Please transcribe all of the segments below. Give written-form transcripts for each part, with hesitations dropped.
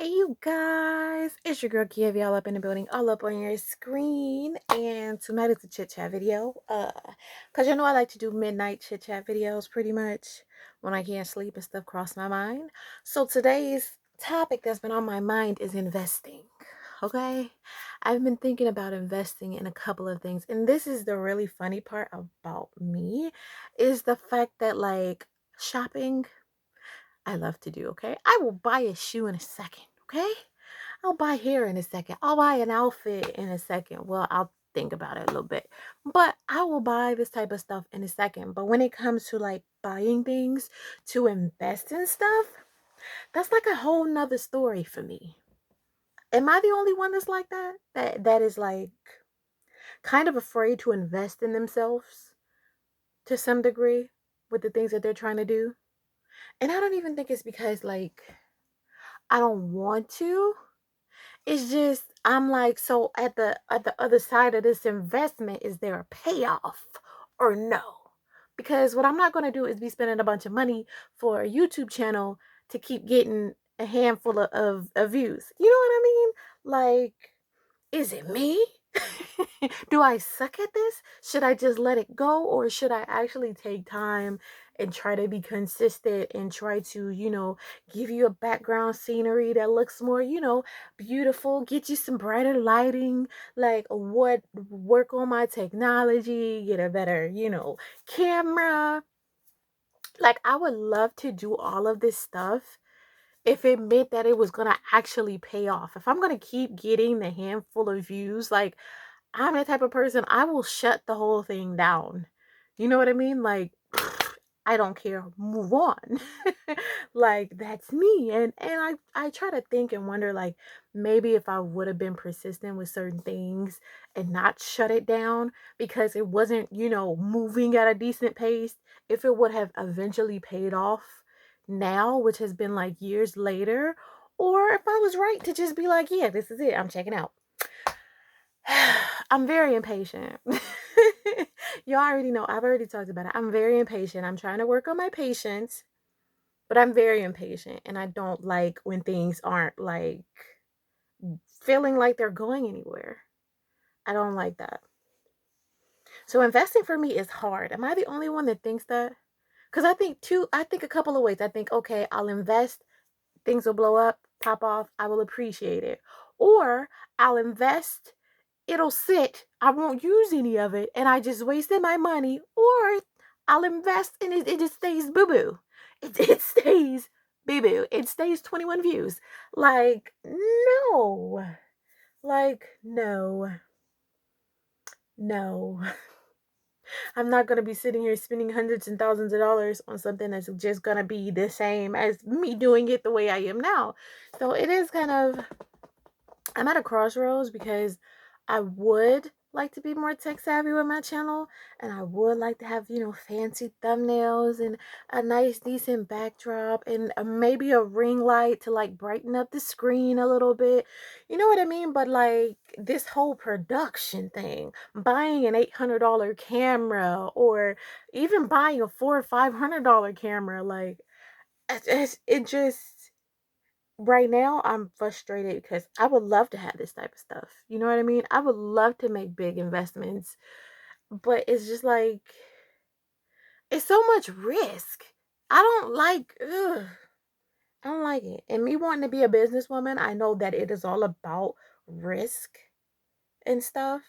Hey you guys, it's your girl Kia, y'all up in the building, all up on your screen, and tonight is a chit chat video. Cause you know I like to do midnight chit chat videos pretty much when I can't sleep and stuff cross my mind. So today's topic that's been on my mind is investing. Okay, I've been thinking about investing in a couple of things, and this is the really funny part about me, is the fact that like shopping. I love to do, okay? I will buy a shoe in a second, okay? I'll buy hair in a second. I'll buy an outfit in a second. Well, I'll think about it a little bit. But I will buy this type of stuff in a second. But when it comes to like buying things to invest in stuff, that's like a whole nother story for me. Am I the only one that's like that? That is like kind of afraid to invest in themselves to some degree with the things that they're trying to do? And I don't even think it's because like I don't want to. It's just I'm like, so at the other side of this investment, is there a payoff or no? Because what I'm not gonna do is be spending a bunch of money for a YouTube channel to keep getting a handful of views. You know what I mean? Like, is it me? Do I suck at this? Should I just let it go, or should I actually take time and try to be consistent and try to, give you a background scenery that looks more, beautiful, get you some brighter lighting, like what work on my technology, get a better, camera. Like I would love to do all of this stuff if it meant that it was gonna actually pay off. If I'm gonna keep getting the handful of views, like I'm the type of person, I will shut the whole thing down. You know what I mean? Like I don't care. Move on. Like that's me. And I try to think and wonder like maybe if I would have been persistent with certain things and not shut it down because it wasn't, moving at a decent pace, if it would have eventually paid off now, which has been like years later, or if I was right to just be like, yeah, this is it. I'm checking out. I'm very impatient. Y'all already know. I've already talked about it. I'm very impatient. I'm trying to work on my patience, but I'm very impatient. And I don't like when things aren't like feeling like they're going anywhere. I don't like that. So investing for me is hard. Am I the only one that thinks that? Because I think a couple of ways. I think, okay, I'll invest, things will blow up, pop off, I will appreciate it. Or I'll invest, it'll sit, I won't use any of it, and I just wasted my money. Or I'll invest and it just stays boo boo. It stays boo boo. It stays 21 views. Like, no. Like, no. No. I'm not going to be sitting here spending hundreds and thousands of dollars on something that's just going to be the same as me doing it the way I am now. So it is kind of, I'm at a crossroads because I would like to be more tech savvy with my channel, and I would like to have, fancy thumbnails and a nice decent backdrop and maybe a ring light to like brighten up the screen a little bit. You know what I mean? But like this whole production thing, buying an $800 camera or even buying a $400 or $500 camera, like it just right now I'm frustrated because I would love to have this type of stuff. You know what I mean? I would love to make big investments, but it's just like it's so much risk. I don't like I don't like it. And me wanting to be a businesswoman, I know that it is all about risk and stuff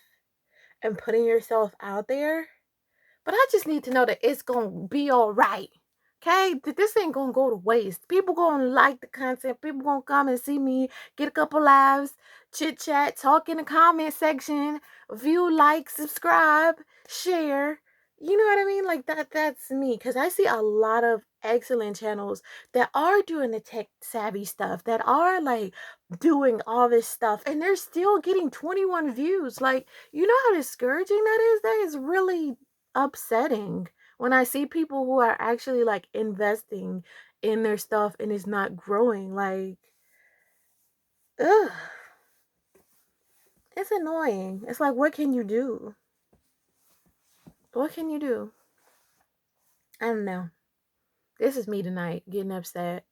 and putting yourself out there. But I just need to know that it's going to be all right. Okay? That this ain't going to go to waste. People going to like the content. People going to come and see me, get a couple laughs, chit chat, talk in the comment section, view, like, subscribe, share. You know what I mean? Like that's me. Because I see a lot of excellent channels that are doing the tech savvy stuff, that are like doing all this stuff, and they're still getting 21 views. Like, you know how discouraging that is? That is really upsetting when I see people who are actually like investing in their stuff and it's not growing. Like, ugh, it's annoying. It's like, what can you do? What can you do? I don't know. This is me tonight getting upset.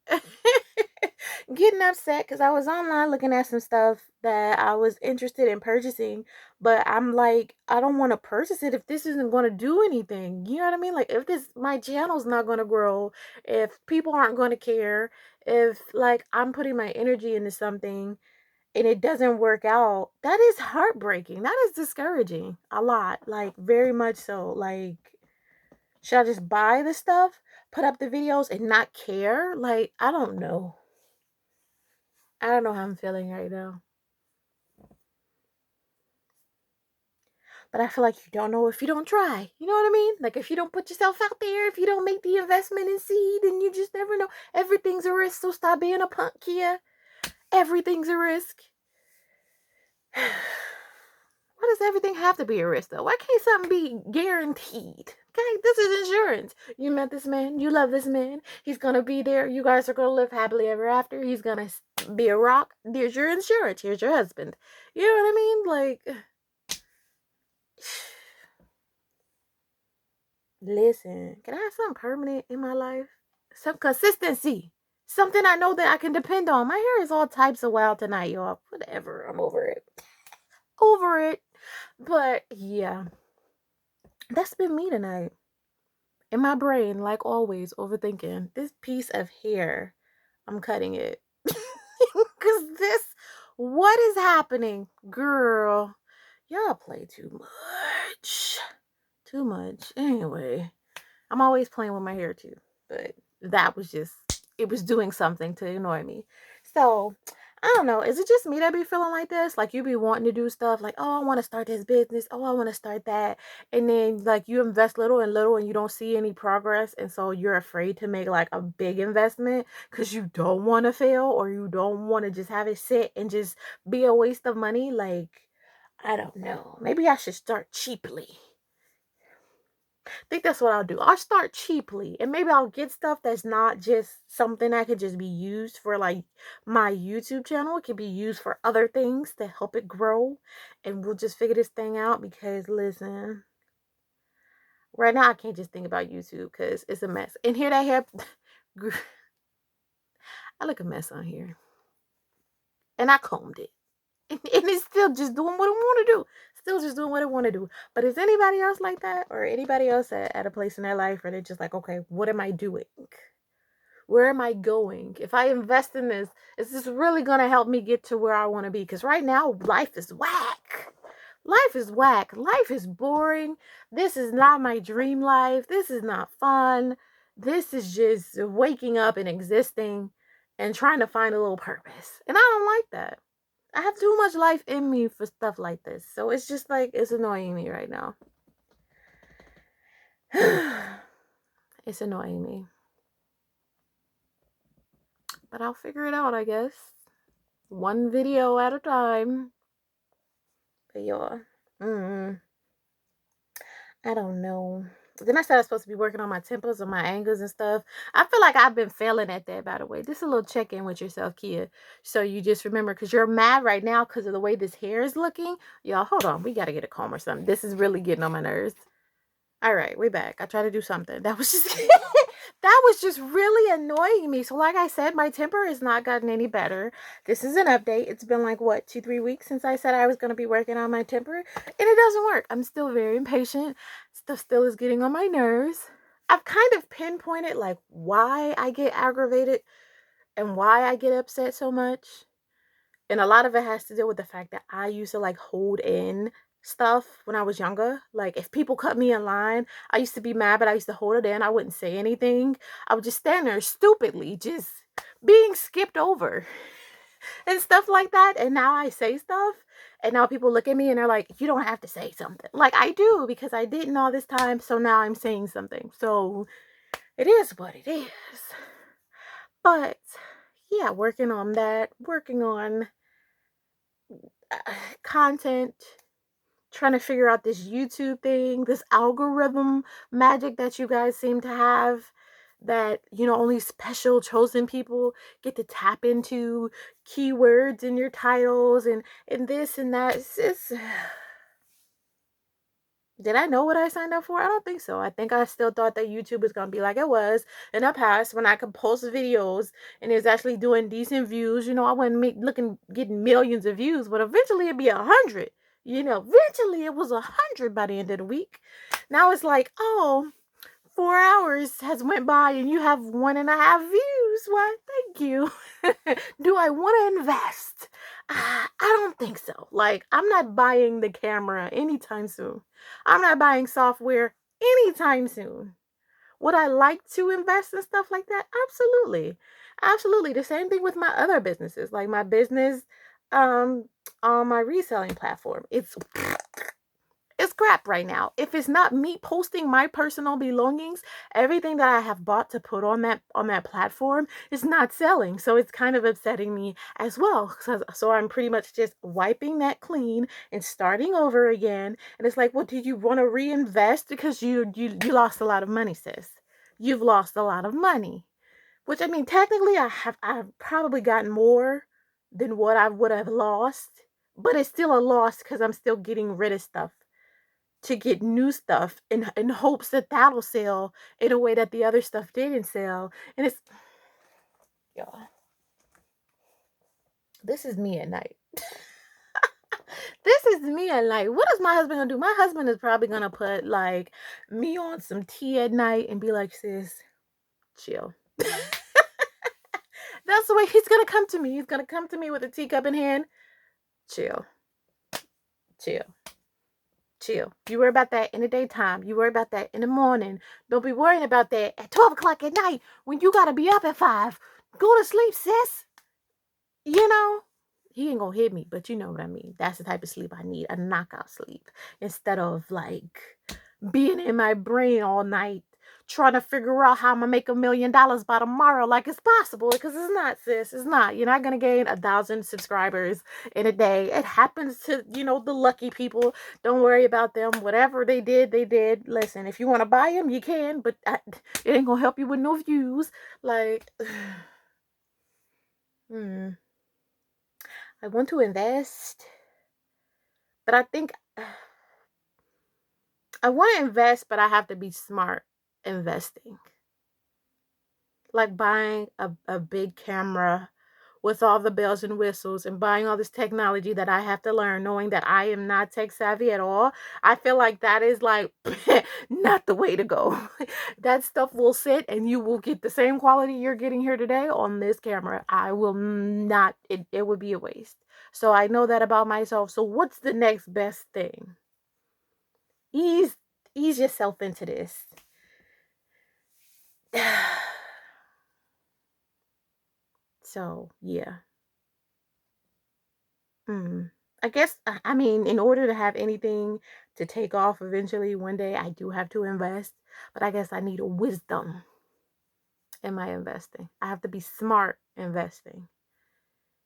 getting upset because I was online looking at some stuff that I was interested in purchasing, but I'm like, I don't want to purchase it if this isn't going to do anything. You know what I mean? Like, if this, my channel's not going to grow, if people aren't going to care, if like I'm putting my energy into something and it doesn't work out, that is heartbreaking. That is discouraging a lot. Like, very much so. Like, should I just buy the stuff, put up the videos, and not care? Like, I don't know. I don't know how I'm feeling right now. But I feel like you don't know if you don't try. You know what I mean? Like, if you don't put yourself out there, if you don't make the investment and see, then you just never know. Everything's a risk, so stop being a punk, Kia. Everything's a risk. Why does everything have to be a risk, though? Why can't something be guaranteed? Okay, this is insurance. You met this man. You love this man. He's going to be there. You guys are going to live happily ever after. He's going to be a rock. Here's your insurance. Here's your husband. You know what I mean? Like, listen, can I have something permanent in my life? Some consistency. Something I know that I can depend on. My hair is all types of wild tonight, y'all. Whatever. I'm over it. Over it. But yeah, that's been me tonight. In my brain, like always, overthinking. This piece of hair, I'm cutting it. Because this, what is happening? Girl, y'all play too much. Too much. Anyway, I'm always playing with my hair too. But that was just, it was doing something to annoy me. So, I don't know. Is it just me that be feeling like this? Like, you be wanting to do stuff like, oh, I want to start this business. Oh, I want to start that. And then, like, you invest little and little and you don't see any progress. And so you're afraid to make, like, a big investment because you don't want to fail or you don't want to just have it sit and just be a waste of money. Like, I don't know. Maybe I should start cheaply. I think that's what I'll do. I'll start cheaply and maybe I'll get stuff that's not just something that could just be used for like my YouTube channel. It can be used for other things to help it grow. And we'll just figure this thing out because listen, right now I can't just think about YouTube because it's a mess. And here that hair, I look a mess on here. And I combed it. And it's still just doing what I want to do. Still just doing what I want to do. But is anybody else like that? Or anybody else at a place in their life where they're just like, okay, what am I doing? Where am I going? If I invest in this, is this really going to help me get to where I want to be? Because right now, life is whack. Life is whack. Life is boring. This is not my dream life. This is not fun. This is just waking up and existing and trying to find a little purpose. And I don't like that. I have too much life in me for stuff like this. So it's just like, it's annoying me right now. It's annoying me. But I'll figure it out, I guess. One video at a time. But yeah. I don't know. Then I said I was supposed to be working on my temples and my angles and stuff. I feel like I've been failing at that, by the way. This is a little check-in with yourself, Kia. So you just remember, because you're mad right now because of the way this hair is looking. Y'all, hold on. We got to get a comb or something. This is really getting on my nerves. All right, we're back. I tried to do something. That was just that was just really annoying me. So like I said, my temper has not gotten any better. This is an update. It's been like what, 2-3 weeks since I said I was going to be working on my temper, and it doesn't work. I'm still very impatient. Stuff still is getting on my nerves. I've kind of pinpointed like why I get aggravated and why I get upset so much. And a lot of it has to do with the fact that I used to like hold in stuff when I was younger. Like if people cut me in line, I used to be mad, but I used to hold it in. I wouldn't say anything. I would just stand there stupidly, just being skipped over and stuff like that. And now I say stuff. And now people look at me and they're like, you don't have to say something. Like I do because I didn't all this time. So now I'm saying something. So it is what it is. But yeah, working on that, working on content, trying to figure out this YouTube thing, this algorithm magic that you guys seem to have, that, you know, only special chosen people get to tap into keywords in your titles and this and that. It's Did I know what I signed up for? I don't think so. I think I still thought that YouTube was gonna be like it was in the past when I could post videos and it was actually doing decent views. You know, I wasn't getting millions of views, but eventually it'd be 100. You know, eventually it was 100 by the end of the week. Now it's like, oh, 4 hours has went by and you have 1.5 views. Why, thank you. Do I want to invest? I don't think so. Like, I'm not buying the camera anytime soon. I'm not buying software anytime soon. Would I like to invest in stuff like that? Absolutely. Absolutely. The same thing with my other businesses, like my business um on my reselling platform. It's crap right now. If it's not me posting my personal belongings, everything that I have bought to put on that platform is not selling. So it's kind of upsetting me as well. So I'm pretty much just wiping that clean and starting over again. And it's like, well, do you want to reinvest because you lost a lot of money, sis? You've lost a lot of money. Which I mean, technically, I've probably gotten more than what I would have lost, but it's still a loss because I'm still getting rid of stuff to get new stuff in hopes that that'll sell in a way that the other stuff didn't sell. And it's, y'all, this is me at night. This is me at night. What is my husband gonna do? My husband is probably gonna put like me on some tea at night and be like, sis, chill. That's the way he's gonna come to me. He's gonna come to me with a teacup in hand. Chill. Chill. Chill. You worry about that in the daytime. You worry about that in the morning. Don't be worrying about that at 12 o'clock at night when you gotta be up at 5. Go to sleep, sis. You know? He ain't gonna hit me, but you know what I mean. That's the type of sleep I need. A knockout sleep. Instead of like being in my brain all night trying to figure out how I'm gonna make $1 million by tomorrow like it's possible, because it's not, sis. It's not. You're not gonna gain 1,000 subscribers in a day. It happens to, you know, the lucky people. Don't worry about them. Whatever they did, they did. Listen, if you want to buy them, you can, but it ain't gonna help you with no views. Like I want to invest, but I think I want to invest, but I have to be smart investing. Like buying a big camera with all the bells and whistles and buying all this technology that I have to learn, knowing that I am not tech savvy at all. I feel like that is like not the way to go. That stuff will sit and you will get the same quality you're getting here today on this camera. I will not, it would be a waste. So I know that about myself. So what's the next best thing? Ease yourself into this. So yeah. I guess I mean, in order to have anything to take off eventually one day, I do have to invest, but I guess I need a wisdom in my investing. I have to be smart investing.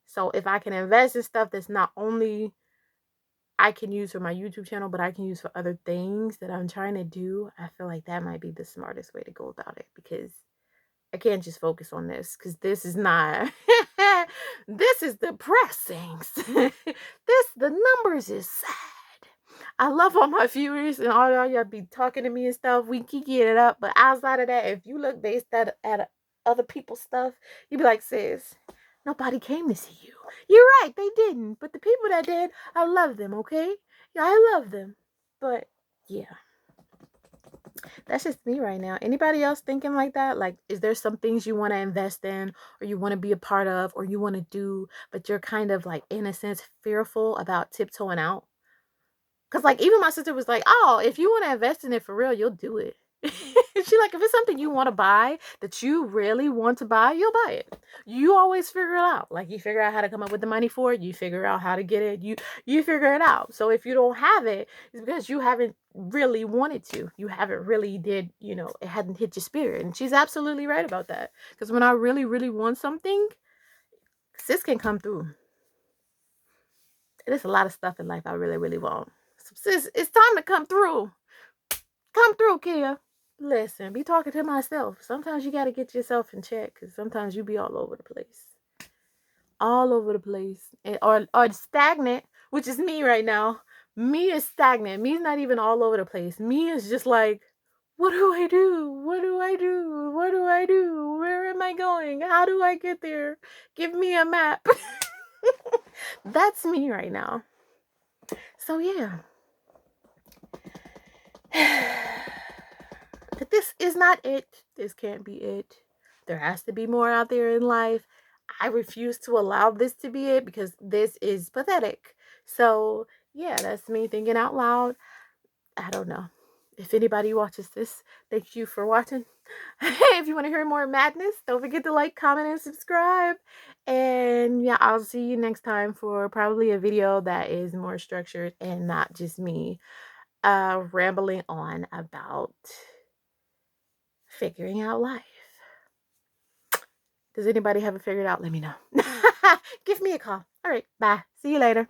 So if I can invest in stuff that's not only I can use for my YouTube channel, but I can use for other things that I'm trying to do, I feel like that might be the smartest way to go about it, because I can't just focus on this, because this is not this is depressing. The numbers is sad. I love all my viewers and all y'all be talking to me and stuff. We keep it up, but outside of that, if you look based at other people's stuff, you be like, sis, nobody came to see you. You're right, they didn't. But the people that did, I love them, okay? Yeah, I love them. But yeah, that's just me right now. Anybody else thinking like that? Like, is there some things you want to invest in or you want to be a part of or you want to do, but you're kind of like, in a sense, fearful about tiptoeing out? Because, like, even my sister was like, oh, if you want to invest in it for real, you'll do it. She like, if it's something you want to buy that you really want to buy, you'll buy it. You always figure it out. Like, you figure out how to come up with the money for it. You figure out how to get it. You figure it out. So if you don't have it, it's because you haven't really wanted to. You haven't really did, you know, it hadn't hit your spirit. And she's absolutely right about that. Because when I really, really want something, sis can come through. There's a lot of stuff in life I really, really want. So sis, it's time to come through. Come through, Kia. Listen, be talking to myself. Sometimes you got to get yourself in check, because sometimes you be all over the place. All over the place. Or stagnant, which is me right now. Me is stagnant. Me's not even all over the place. Me is just like, what do I do? What do I do? What do I do? Where am I going? How do I get there? Give me a map. That's me right now. So yeah. But this is not it. This can't be it. There has to be more out there in life. I refuse to allow this to be it because this is pathetic. So yeah, that's me thinking out loud. I don't know. If anybody watches this, thank you for watching. If you want to hear more madness, don't forget to like, comment, and subscribe. And yeah, I'll see you next time for probably a video that is more structured and not just me rambling on about figuring out life. Does anybody have it figured out? Let me know. Give me a call. All right, bye. See you later.